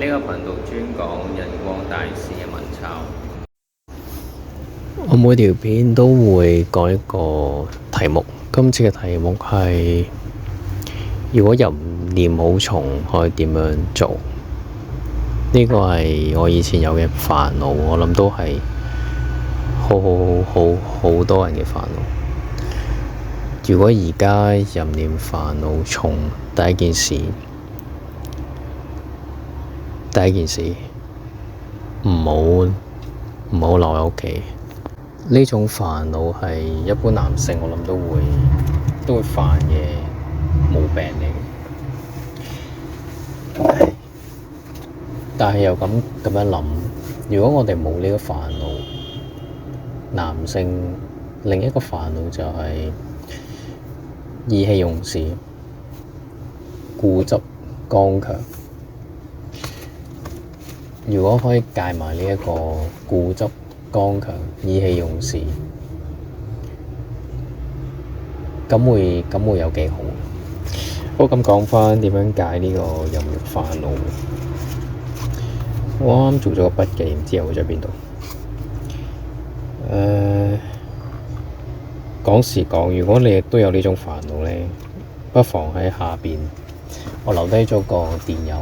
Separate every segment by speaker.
Speaker 1: 呢個頻道專講印光大師嘅文抄。
Speaker 2: 我每條片都會講一個題目，今次嘅題目係如果淫念好重，可以點樣做？呢個係我以前有嘅煩惱，我諗都係好多人嘅煩惱。如果而家淫念煩惱重，第一件事唔好留喺屋企。呢種煩惱係一般男性我諗都會犯嘅毛病嚟。但係又咁樣諗，如果我哋冇呢個煩惱，男性另一個煩惱就係意氣用事、固執、剛強。如果可以戒埋呢一個固執、剛強、意氣用事，咁會有幾好？好，咁講返點樣戒呢個淫慾煩惱。我啱啱做咗個筆記，唔知有咗邊度。講時講，如果你亦都有呢種煩惱咧，不妨喺下邊我留低咗個電郵，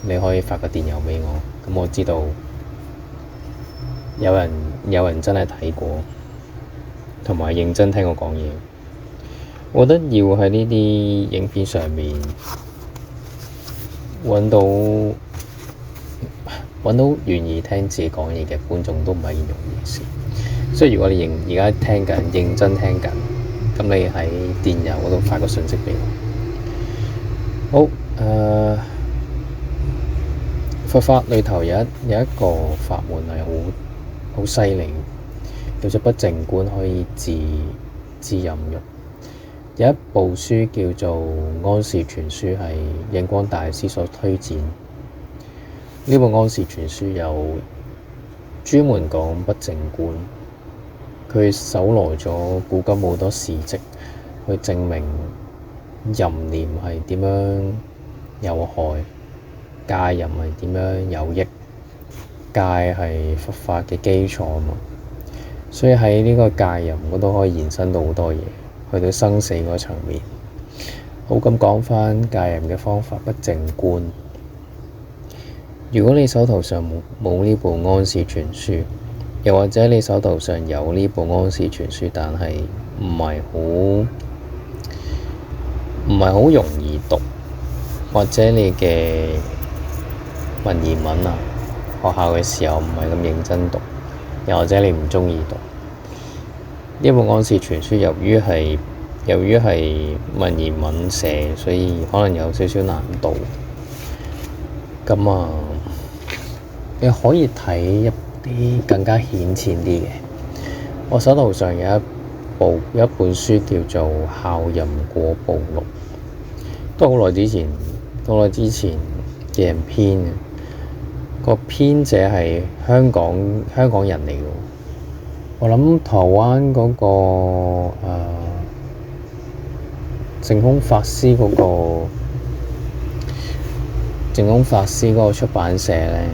Speaker 2: 你可以發個電郵畀我，咁我知道有人真係睇過，同埋認真聽我講嘢。我覺得要喺呢啲影片上面揾到願意聽自己講嘢嘅觀眾都唔係件容易嘅事。所以如果你而家聽緊，認真聽緊，咁你喺電郵嗰度發個訊息畀我。好，佛法裏頭有一個法門係好犀利，叫做不淨觀，可以治淫慾。有一部書叫做《安氏全書》，係印光大師所推薦。呢部《安氏全書》有專門講不淨觀，佢搜羅咗古今好多事蹟，去證明淫念係點樣有害，戒淫係點樣有益。戒係佛法嘅基礎啊嘛，所以喺呢個戒淫嗰度可以延伸到好多嘢，去到生死嗰層面。好，咁講返戒淫嘅方法，不淨觀。如果你手頭上冇呢部《安氏全書》，又或者你手頭上有呢部《安氏全書》，但係唔係好容易讀，或者你嘅文言文啊，學校嘅時候唔係咁認真讀，又或者你唔鍾意讀呢部《安氏全書》，由於係文言文寫，所以可能有少少難度。咁啊，你可以睇一啲更加顯淺啲嘅。我手頭上有一本書叫做《校淫過步錄》，都好耐之前嘅人編嘅。個編者係香港人嚟嘅。我諗台灣嗰個淨空法師嗰個出版社咧，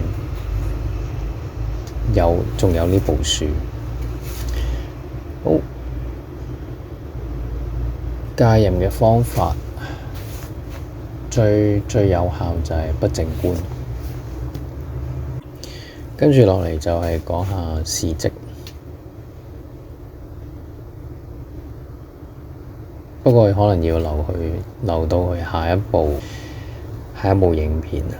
Speaker 2: 仲有呢部書。好，戒淫嘅方法最有效就係不淨觀。跟住落嚟就係講下事蹟。不過可能要留到去下一部影片啊。